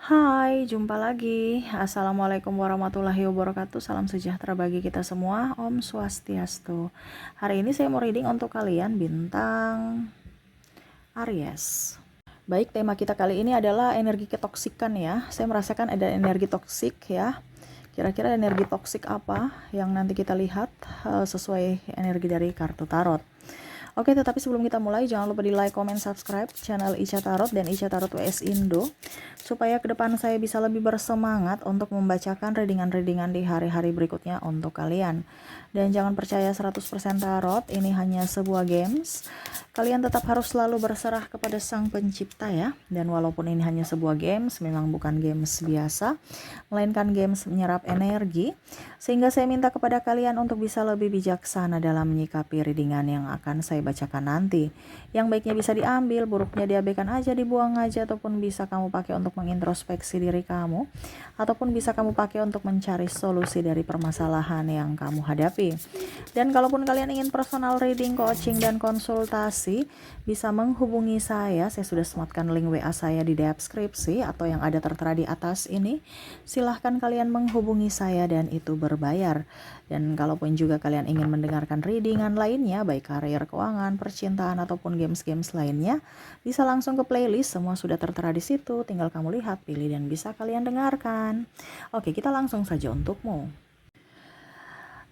Hai, jumpa lagi. Assalamualaikum warahmatullahi wabarakatuh. Salam sejahtera bagi kita semua. Om Swastiastu. Hari ini saya mau reading untuk kalian bintang Aries. Baik, tema kita kali ini adalah energi ketoksikan ya. Saya merasakan ada energi toksik ya. Kira-kira energi toksik apa yang nanti kita lihat sesuai energi dari kartu tarot. Oke, tetapi sebelum kita mulai, jangan lupa di like, comment, subscribe channel Ica Tarot dan Ica Tarot WS Indo, supaya ke depan saya bisa lebih bersemangat untuk membacakan readingan-readingan di hari-hari berikutnya untuk kalian. Dan jangan percaya 100% tarot, ini hanya sebuah games. Kalian tetap harus selalu berserah kepada Sang Pencipta ya. Dan walaupun ini hanya sebuah games, memang bukan games biasa, melainkan games menyerap energi, sehingga saya minta kepada kalian untuk bisa lebih bijaksana dalam menyikapi readingan yang akan saya bacakan nanti. Yang baiknya bisa diambil, buruknya diabaikan aja, dibuang aja, ataupun bisa kamu pakai untuk mengintrospeksi diri kamu, ataupun bisa kamu pakai untuk mencari solusi dari permasalahan yang kamu hadapi. Dan kalaupun kalian ingin personal reading, coaching, dan konsultasi, bisa menghubungi saya. Saya sudah sematkan link WA saya di deskripsi atau yang ada tertera di atas ini. Silahkan kalian menghubungi saya dan itu berbayar. Dan kalaupun juga kalian ingin mendengarkan readingan lainnya, baik karir, keuangan, percintaan, ataupun games-games lainnya, bisa langsung ke playlist. Semua sudah tertera di situ. Tinggal kamu lihat, pilih, dan bisa kalian dengarkan. Oke, kita langsung saja untukmu.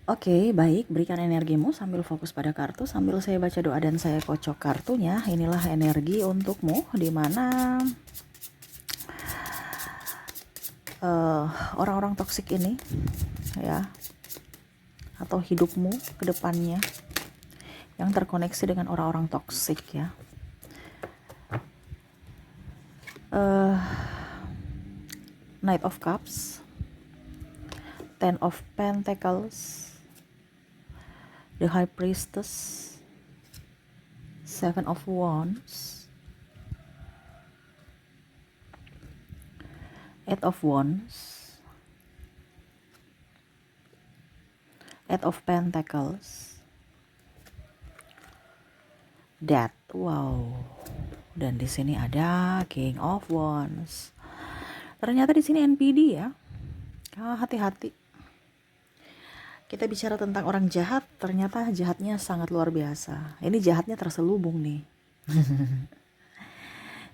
Oke, baik, berikan energimu sambil fokus pada kartu, sambil saya baca doa dan saya kocok kartunya. Inilah energi untukmu, di mana orang-orang toksik ini, ya, atau hidupmu ke depannya yang terkoneksi dengan orang-orang toksik ya. Knight of Cups, Ten of Pentacles, the High Priestess, Seven of Wands, Eight of Wands, Eight of Pentacles, Death. Wow. Dan di sini ada King of Wands. Ternyata di sini NPD ya. Hati-hati. Kita bicara tentang orang jahat, ternyata jahatnya sangat luar biasa. Ini jahatnya terselubung nih.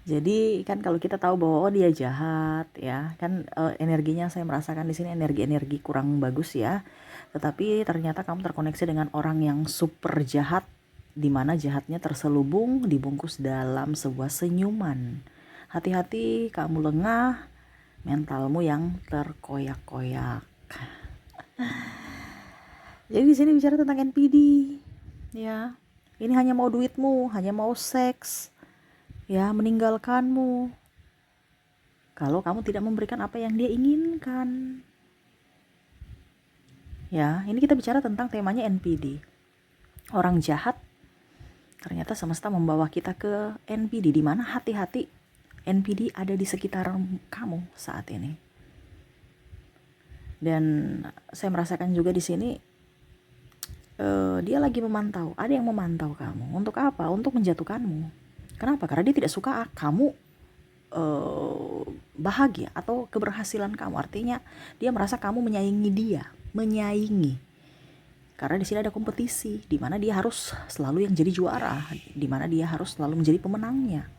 Jadi kan kalau kita tahu bahwa dia jahat ya, kan energinya saya merasakan di sini energi-energi kurang bagus ya. Tetapi ternyata kamu terkoneksi dengan orang yang super jahat, di mana jahatnya terselubung dibungkus dalam sebuah senyuman. Hati-hati, kamu lengah, mentalmu yang terkoyak-koyak. Jadi di sini bicara tentang NPD, ya. Ini hanya mau duitmu, hanya mau seks, ya, meninggalkanmu. Kalau kamu tidak memberikan apa yang dia inginkan, ya. Ini kita bicara tentang temanya NPD. Orang jahat. Ternyata semesta membawa kita ke NPD, di mana hati-hati NPD ada di sekitar kamu saat ini. Dan saya merasakan juga di sini. Dia lagi memantau, ada yang memantau kamu. Untuk apa? Untuk menjatuhkanmu. Kenapa? Karena dia tidak suka kamu bahagia atau keberhasilan kamu. Artinya dia merasa kamu menyaingi dia, menyaingi. Karena di sini ada kompetisi, di mana dia harus selalu yang jadi juara, di mana dia harus selalu menjadi pemenangnya.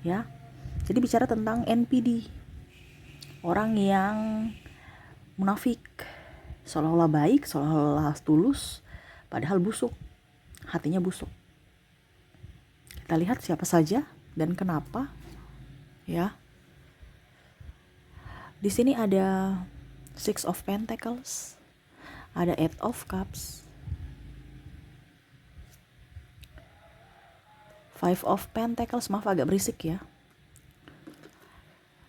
Ya. Jadi bicara tentang NPD. Orang yang munafik, seolah-olah baik, seolah-olah tulus, padahal busuk, hatinya busuk. Kita lihat siapa saja dan kenapa, ya. Di sini ada Six of Pentacles, ada Eight of Cups, Five of Pentacles, maaf agak berisik ya,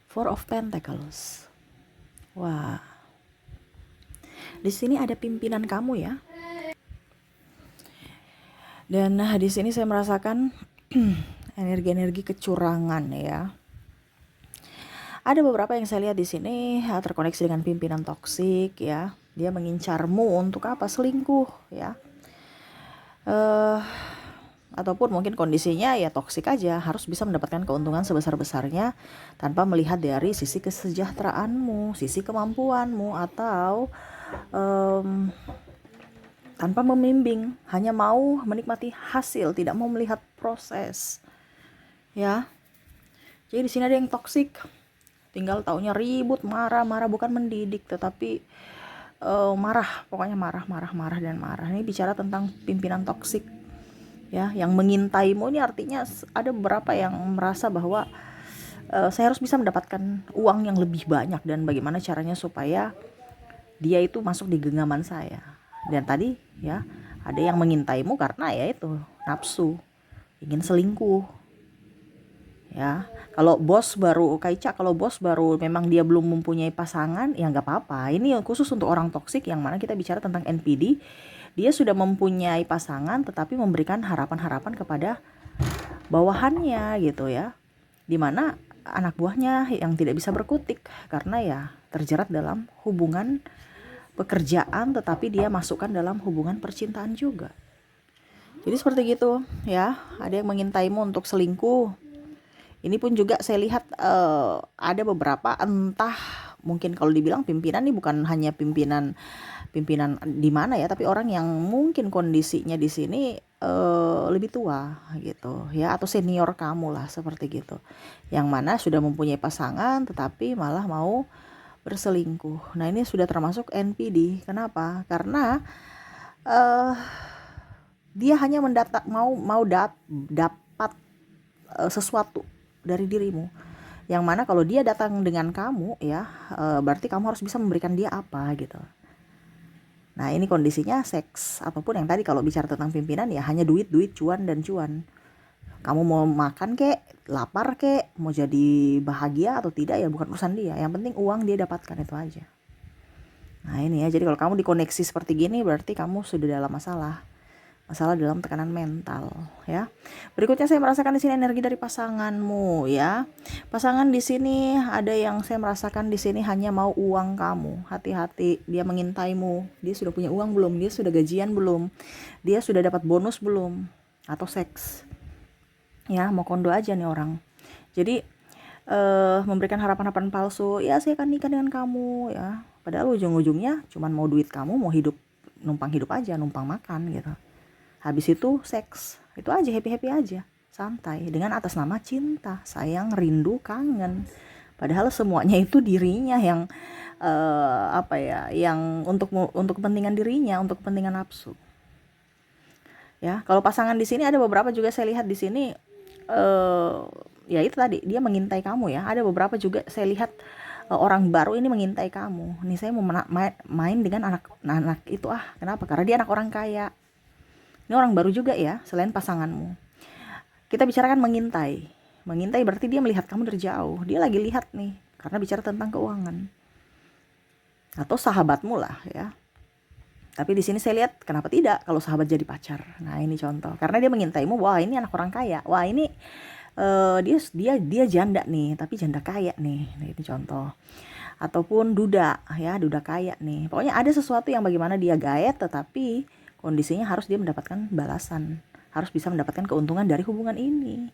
Four of Pentacles. Wah, di sini ada pimpinan kamu ya. Dan di sini saya merasakan energi-energi kecurangan ya. Ada beberapa yang saya lihat di sini terkoneksi dengan pimpinan toksik ya. Dia mengincarmu untuk apa? Selingkuh ya. ataupun mungkin kondisinya ya toksik aja, harus bisa mendapatkan keuntungan sebesar-besarnya tanpa melihat dari sisi kesejahteraanmu, sisi kemampuanmu, atau em, tanpa membimbing, hanya mau menikmati hasil, tidak mau melihat proses. Ya, jadi di sini ada yang toksik, tinggal taunya ribut, marah-marah, bukan mendidik, tetapi marah, pokoknya marah, marah, marah, dan marah. Ini bicara tentang pimpinan toksik, ya, yang mengintaimu. Ini artinya ada beberapa yang merasa bahwa saya harus bisa mendapatkan uang yang lebih banyak, dan bagaimana caranya supaya dia itu masuk di genggaman saya. Dan tadi ya, ada yang mengintaimu karena ya itu nafsu, ingin selingkuh. Ya, kalau bos baru Kaica, kalau bos baru memang dia belum mempunyai pasangan, ya nggak apa-apa. Ini khusus untuk orang toksik, yang mana kita bicara tentang NPD. Dia sudah mempunyai pasangan tetapi memberikan harapan-harapan kepada bawahannya gitu ya, dimana anak buahnya yang tidak bisa berkutik karena ya terjerat dalam hubungan pekerjaan, tetapi dia masukkan dalam hubungan percintaan juga. Jadi seperti gitu ya, ada yang mengintaimu untuk selingkuh. Ini pun juga saya lihat ada beberapa, entah mungkin kalau dibilang pimpinan ini bukan hanya pimpinan di mana ya, tapi orang yang mungkin kondisinya di sini lebih tua gitu ya, atau senior kamu lah seperti gitu, yang mana sudah mempunyai pasangan tetapi malah mau berselingkuh. Nah, ini sudah termasuk NPD. Kenapa? Karena uh, dia hanya dapat sesuatu dari dirimu, yang mana kalau dia datang dengan kamu ya, berarti kamu harus bisa memberikan dia apa gitu. Nah, ini kondisinya seks, ataupun yang tadi kalau bicara tentang pimpinan ya hanya duit, cuan dan cuan. Kamu mau makan kek, lapar kek, mau jadi bahagia atau tidak ya bukan urusan dia, yang penting uang dia dapatkan, itu aja. Nah, ini ya, jadi kalau kamu dikoneksi seperti gini berarti kamu sudah dalam masalah dalam tekanan mental ya. Berikutnya saya merasakan di sini energi dari pasanganmu ya. Pasangan di sini ada yang saya merasakan di sini hanya mau uang kamu. Hati-hati, dia mengintaimu. Dia sudah punya uang belum? Dia sudah gajian belum? Dia sudah dapat bonus belum? Atau seks? Ya, mau kondo aja nih orang. Jadi memberikan harapan-harapan palsu. Ya, saya akan nikah dengan kamu ya. Padahal ujung-ujungnya cuman mau duit kamu, mau hidup, numpang hidup aja, numpang makan gitu. Habis itu seks, itu aja, happy-happy aja, santai, dengan atas nama cinta, sayang, rindu, kangen. Padahal semuanya itu dirinya yang yang untuk kepentingan dirinya, untuk kepentingan nafsu. Ya, kalau pasangan di sini ada beberapa juga saya lihat di sini, ya itu tadi, dia mengintai kamu ya. Ada beberapa juga saya lihat orang baru ini mengintai kamu. Nih, saya mau main dengan anak itu kenapa? Karena dia anak orang kaya. Ini orang baru juga ya, selain pasanganmu. Kita bicarakan mengintai. Mengintai berarti dia melihat kamu dari jauh. Dia lagi lihat nih, karena bicara tentang keuangan. Atau sahabatmu lah ya. Tapi di sini saya lihat kenapa tidak kalau sahabat jadi pacar. Nah, ini contoh. Karena dia mengintaimu, wah ini anak orang kaya. Wah ini dia janda nih, tapi janda kaya nih. Nah, ini contoh. Ataupun duda ya, duda kaya nih. Pokoknya ada sesuatu yang bagaimana dia gaet, tetapi kondisinya harus dia mendapatkan balasan, harus bisa mendapatkan keuntungan dari hubungan ini.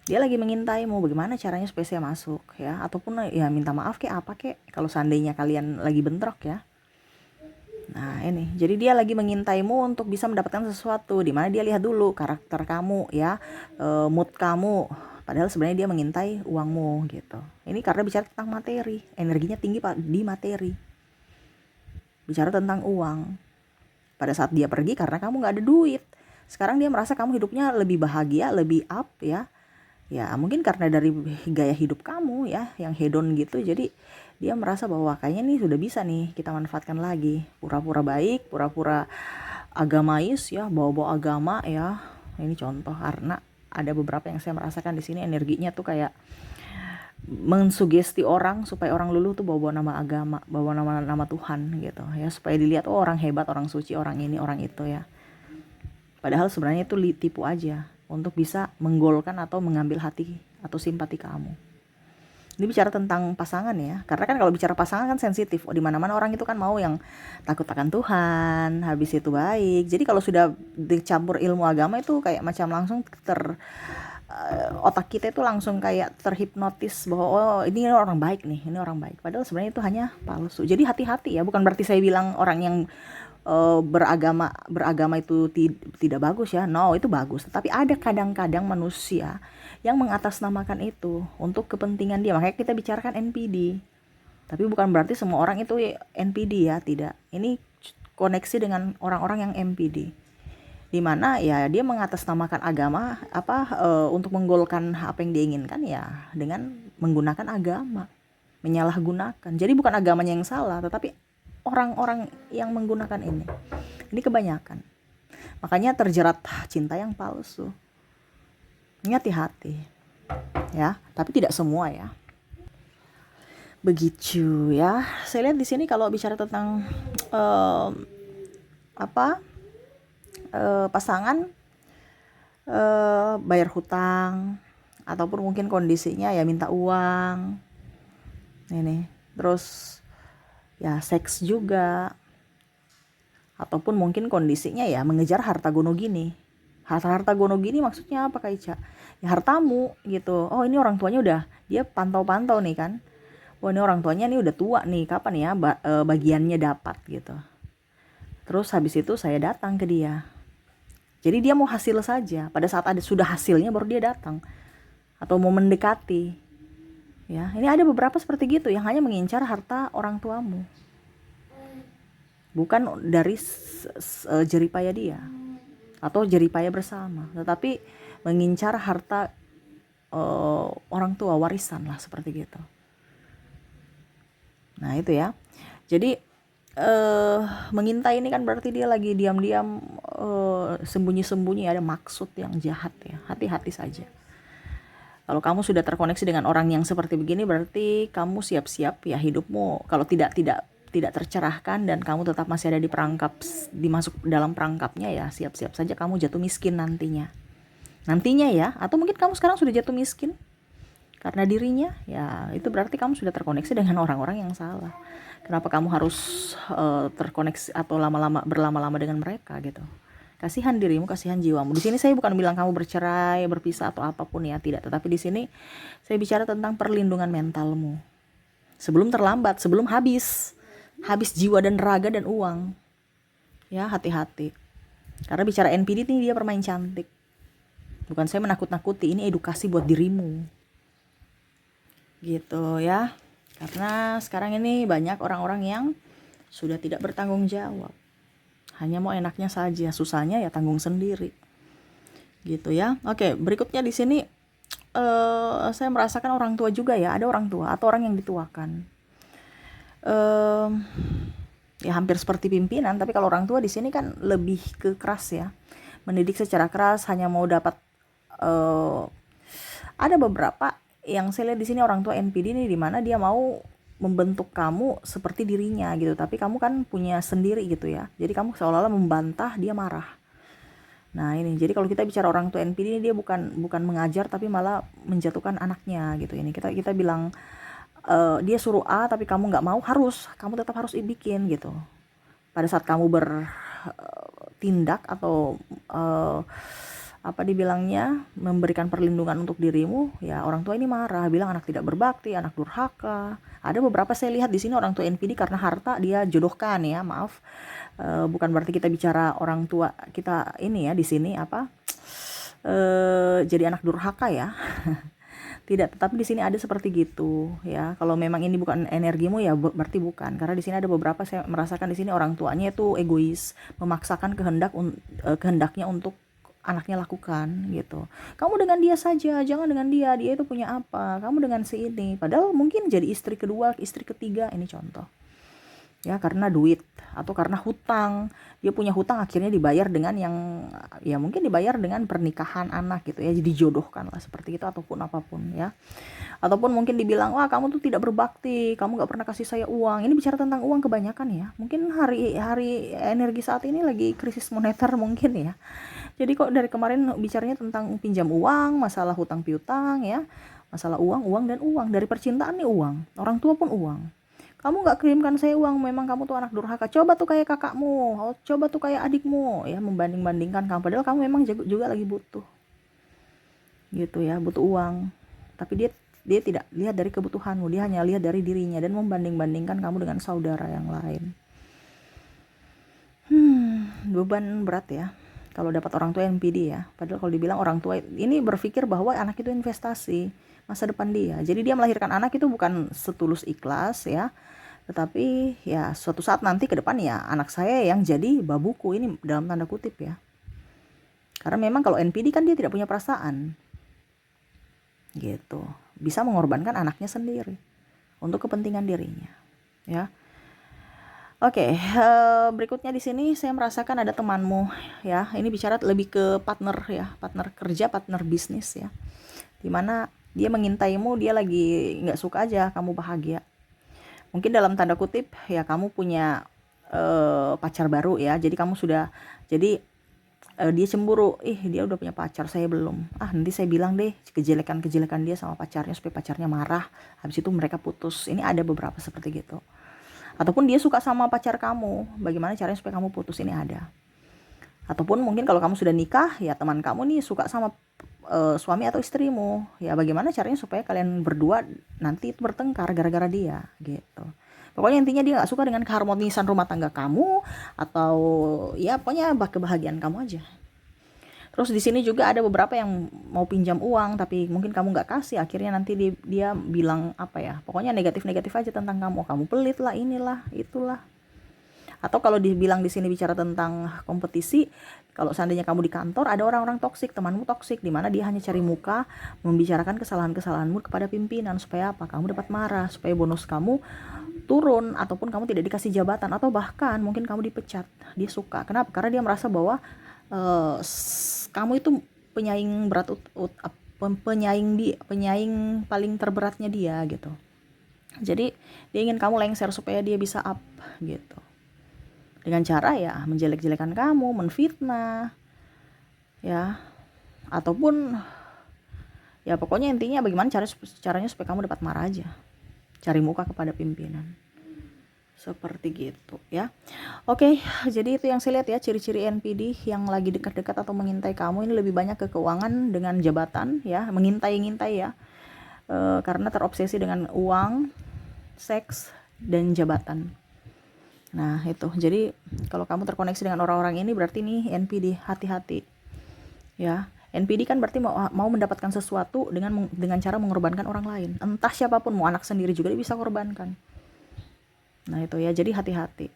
Dia lagi mengintaimu, bagaimana caranya supaya saya masuk ya, ataupun ya minta maaf kek apa kek kalau seandainya kalian lagi bentrok ya. Nah, ini jadi dia lagi mengintaimu untuk bisa mendapatkan sesuatu, di mana dia lihat dulu karakter kamu ya, mood kamu. Padahal sebenarnya dia mengintai uangmu gitu. Ini karena bicara tentang materi, energinya tinggi di materi, bicara tentang uang. Pada saat dia pergi karena kamu gak ada duit, sekarang dia merasa kamu hidupnya lebih bahagia, lebih up ya. Ya mungkin karena dari gaya hidup kamu ya, yang hedon gitu. Jadi dia merasa bahwa kayaknya nih sudah bisa nih kita manfaatkan lagi. Pura-pura baik, pura-pura agamais ya, bawa-bawa agama ya. Ini contoh, karena ada beberapa yang saya merasakan di sini energinya tuh kayak mensugesti orang supaya orang luluh tuh bawa nama agama, bawa nama Tuhan gitu ya, supaya dilihat orang hebat, orang suci, orang ini, orang itu ya. Padahal sebenarnya itu tipu aja untuk bisa menggolkan atau mengambil hati atau simpati kamu. Ini bicara tentang pasangan ya, karena kan kalau bicara pasangan kan sensitif. Oh, di mana-mana orang itu kan mau yang takut akan Tuhan, habis itu baik. Jadi kalau sudah dicampur ilmu agama itu kayak macam langsung otak kita itu langsung kayak terhipnotis bahwa oh ini orang baik nih, ini orang baik. Padahal sebenarnya itu hanya palsu. Jadi hati-hati ya, bukan berarti saya bilang orang yang beragama itu tidak bagus ya. No, itu bagus. Tapi ada kadang-kadang manusia yang mengatasnamakan itu untuk kepentingan dia. Makanya kita bicarakan NPD. Tapi bukan berarti semua orang itu NPD ya, tidak. Ini koneksi dengan orang-orang yang MPD. Di mana ya dia mengatasnamakan agama untuk menggolkan apa yang dia inginkan ya dengan menggunakan agama, menyalahgunakan. Jadi bukan agamanya yang salah, tetapi orang-orang yang menggunakan ini kebanyakan. Makanya terjerat cinta yang palsu. Ini hati-hati ya, tapi tidak semua ya. Begitu ya. Saya lihat di sini kalau bicara tentang pasangan bayar hutang ataupun mungkin kondisinya ya minta uang. Ini terus ya seks juga, ataupun mungkin kondisinya ya mengejar harta gono gini. Harta gono gini maksudnya apa Kak Ica? Ya hartamu gitu. Oh ini orang tuanya udah dia pantau-pantau nih kan. Oh ini orang tuanya nih udah tua nih, kapan ya bagiannya dapat gitu. Terus habis itu saya datang ke dia. Jadi dia mau hasil saja. Pada saat sudah hasilnya baru dia datang atau mau mendekati. Ya, ini ada beberapa seperti gitu yang hanya mengincar harta orang tuamu. Bukan dari jeripaya dia atau jeripaya bersama, tetapi mengincar harta orang tua, warisan lah seperti gitu. Nah, itu ya. Jadi mengintai ini kan berarti dia lagi diam-diam sembunyi-sembunyi, ada maksud yang jahat ya. Hati-hati saja. Kalau kamu sudah terkoneksi dengan orang yang seperti begini, berarti kamu siap-siap ya hidupmu. Kalau tidak tercerahkan dan kamu tetap masih ada dimasuk dalam perangkapnya ya, siap-siap saja kamu jatuh miskin nantinya ya. Atau mungkin kamu sekarang sudah jatuh miskin karena dirinya, ya itu berarti kamu sudah terkoneksi dengan orang-orang yang salah. Kenapa kamu harus terkoneksi atau berlama-lama dengan mereka gitu? Kasihan dirimu, kasihan jiwamu. Di sini saya bukan bilang kamu bercerai, berpisah atau apapun ya, tidak. Tetapi di sini saya bicara tentang perlindungan mentalmu. Sebelum terlambat, sebelum habis jiwa dan raga dan uang. Ya, hati-hati. Karena bicara NPD ini dia permain cantik. Bukan saya menakut-nakuti, ini edukasi buat dirimu. Gitu ya. Karena sekarang ini banyak orang-orang yang sudah tidak bertanggung jawab. Hanya mau enaknya saja, susahnya ya tanggung sendiri. Gitu ya. Oke, berikutnya di sini saya merasakan orang tua juga ya, ada orang tua atau orang yang dituakan. Ya hampir seperti pimpinan, tapi kalau orang tua di sini kan lebih ke keras ya. Mendidik secara keras, hanya mau dapat ada beberapa yang saya lihat di sini orang tua NPD ini di mana dia mau membentuk kamu seperti dirinya gitu, tapi kamu kan punya sendiri gitu ya. Jadi kamu seolah-olah membantah, dia marah. Nah ini, jadi kalau kita bicara orang tua NPD ini dia bukan mengajar tapi malah menjatuhkan anaknya gitu. Ini kita bilang dia suruh A tapi kamu nggak mau, kamu tetap harus bikin gitu. Pada saat kamu bertindak atau dibilangnya memberikan perlindungan untuk dirimu, ya orang tua ini marah, bilang anak tidak berbakti, anak durhaka. Ada beberapa saya lihat di sini orang tua NPD karena harta dia jodohkan ya, maaf. Bukan berarti kita bicara orang tua kita ini ya di sini jadi anak durhaka ya. Tidak, tetapi di sini ada seperti gitu ya. Kalau memang ini bukan energimu ya berarti bukan. Karena di sini ada beberapa saya merasakan di sini orang tuanya itu egois, memaksakan kehendaknya untuk anaknya lakukan gitu. Kamu dengan dia saja, jangan dengan dia itu punya apa, kamu dengan si ini. Padahal mungkin jadi istri kedua, istri ketiga, ini contoh ya, karena duit atau karena hutang. Dia punya hutang, akhirnya dibayar dengan yang ya mungkin dibayar dengan pernikahan anak gitu ya, jadi jodohkan lah seperti itu ataupun apapun ya. Ataupun mungkin dibilang, wah kamu tuh tidak berbakti, kamu gak pernah kasih saya uang. Ini bicara tentang uang kebanyakan ya. Mungkin hari energi saat ini lagi krisis moneter mungkin ya. Jadi kok dari kemarin bicaranya tentang pinjam uang, masalah hutang piutang ya. Masalah uang, uang dan uang. Dari percintaan nih uang, orang tua pun uang. Kamu nggak kirimkan saya uang, memang kamu tuh anak durhaka. Coba tuh kayak kakakmu, coba tuh kayak adikmu, ya membanding-bandingkan kamu. Padahal kamu memang juga lagi butuh, gitu ya, butuh uang. Tapi dia tidak lihat dari kebutuhanmu, dia hanya lihat dari dirinya dan membanding-bandingkan kamu dengan saudara yang lain. Beban berat ya kalau dapat orang tua yang NPD ya. Padahal kalau dibilang orang tua ini berpikir bahwa anak itu investasi masa depan dia. Jadi dia melahirkan anak itu bukan setulus ikhlas ya, tetapi ya suatu saat nanti ke depan ya anak saya yang jadi babuku, ini dalam tanda kutip ya. Karena memang kalau NPD kan dia tidak punya perasaan. Gitu. Bisa mengorbankan anaknya sendiri untuk kepentingan dirinya, ya. Oke, berikutnya di sini saya merasakan ada temanmu ya. Ini bicara lebih ke partner ya, partner kerja, partner bisnis ya. Dimana dia mengintaimu, dia lagi nggak suka aja kamu bahagia. Mungkin dalam tanda kutip ya kamu punya pacar baru ya. Jadi kamu sudah, jadi dia cemburu, dia udah punya pacar, saya belum. Nanti saya bilang deh kejelekan-kejelekan dia sama pacarnya supaya pacarnya marah. Habis itu mereka putus. Ini ada beberapa seperti gitu. Ataupun dia suka sama pacar kamu, bagaimana caranya supaya kamu putus, ini ada. Ataupun mungkin kalau kamu sudah nikah, ya teman kamu nih suka sama suami atau istrimu, ya bagaimana caranya supaya kalian berdua nanti itu bertengkar gara-gara dia, gitu. Pokoknya intinya dia gak suka dengan keharmonisan rumah tangga kamu, atau ya pokoknya kebahagiaan kamu aja. Terus di sini juga ada beberapa yang mau pinjam uang tapi mungkin kamu nggak kasih, akhirnya nanti dia bilang apa ya, pokoknya negatif-negatif aja tentang kamu pelit lah, inilah, itulah. Atau kalau dibilang di sini bicara tentang kompetisi, kalau seandainya kamu di kantor ada orang-orang toksik, temanmu toksik, di mana dia hanya cari muka, membicarakan kesalahan-kesalahanmu kepada pimpinan supaya apa? Kamu dapat marah, supaya bonus kamu turun, ataupun kamu tidak dikasih jabatan, atau bahkan mungkin kamu dipecat. Dia suka. Kenapa? Karena dia merasa bahwa kamu itu penyaing berat, penyaing paling terberatnya dia gitu. Jadi dia ingin kamu lengser supaya dia bisa up gitu. Dengan cara ya menjelek-jelekan kamu, menfitnah ya, ataupun ya pokoknya intinya bagaimana caranya supaya kamu dapat marah aja. Cari muka kepada pimpinan. Seperti gitu ya. Oke, jadi itu yang saya lihat ya, ciri-ciri NPD yang lagi dekat-dekat atau mengintai kamu ini lebih banyak ke keuangan dengan jabatan ya, mengintai-ngintai ya, karena terobsesi dengan uang, seks, dan jabatan. Nah itu, jadi kalau kamu terkoneksi dengan orang-orang ini berarti nih NPD, hati-hati ya. NPD kan berarti mau mendapatkan sesuatu dengan cara mengorbankan orang lain, entah siapapun, mau anak sendiri juga dia bisa korbankan. Nah itu ya, jadi hati-hati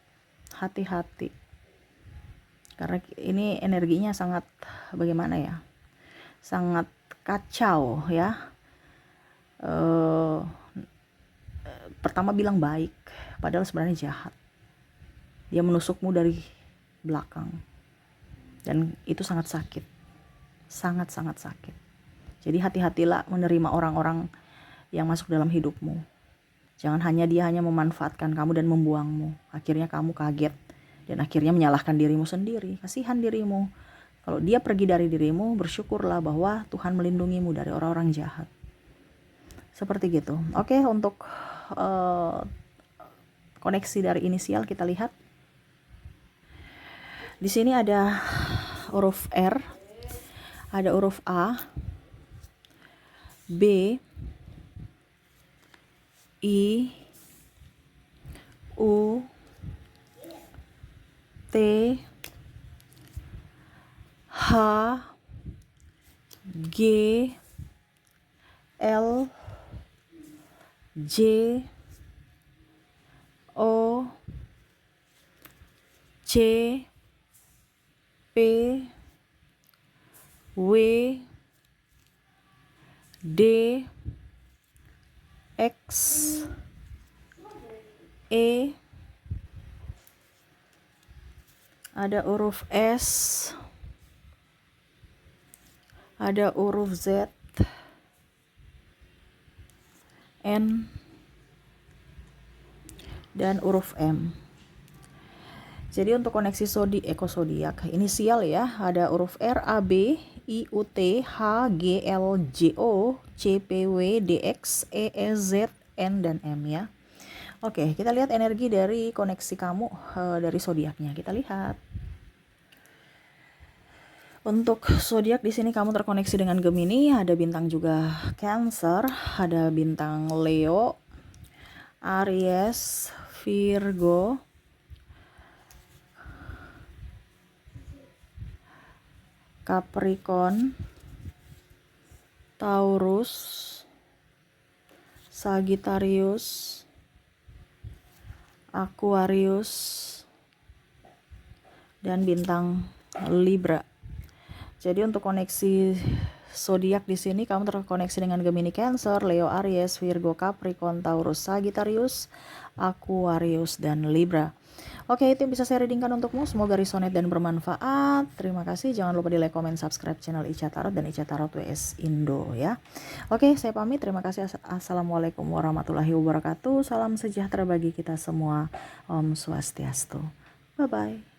karena ini energinya sangat bagaimana ya, sangat kacau ya. Pertama bilang baik padahal sebenarnya jahat, dia menusukmu dari belakang dan itu sangat sakit, sangat sakit. Jadi hati-hatilah menerima orang-orang yang masuk dalam hidupmu. Jangan dia hanya memanfaatkan kamu dan membuangmu. Akhirnya kamu kaget dan akhirnya menyalahkan dirimu sendiri. Kasihan dirimu. Kalau dia pergi dari dirimu, bersyukurlah bahwa Tuhan melindungimu dari orang-orang jahat. Seperti gitu. Oke, untuk koneksi dari inisial kita lihat. Di sini ada huruf R, ada huruf A, B, I, U, T, H, G, L, J, O, C, P, W, D, X, E, ada huruf S, ada huruf Z, N, dan huruf M. Jadi untuk koneksi zodiak inisial ya, ada huruf R, A, B, IUTHGLJO CPWDXEEZN dan M ya. Oke, kita lihat energi dari koneksi kamu dari zodiaknya. Kita lihat. Untuk zodiak di sini kamu terkoneksi dengan Gemini, ada bintang juga Cancer, ada bintang Leo, Aries, Virgo, Capricorn, Taurus, Sagittarius, Aquarius, dan bintang Libra. Jadi untuk koneksi zodiak di sini kamu terkoneksi dengan Gemini, Cancer, Leo, Aries, Virgo, Capricorn, Taurus, Sagittarius, Aquarius, dan Libra. Oke, itu yang bisa saya readingkan untukmu. Semoga resonate dan bermanfaat. Terima kasih. Jangan lupa di like, comment, subscribe channel Ica Tarot dan Ica Tarot WS Indo ya. Oke, saya pamit. Terima kasih. Assalamualaikum warahmatullahi wabarakatuh. Salam sejahtera bagi kita semua. Om Swastiastu. Bye-bye.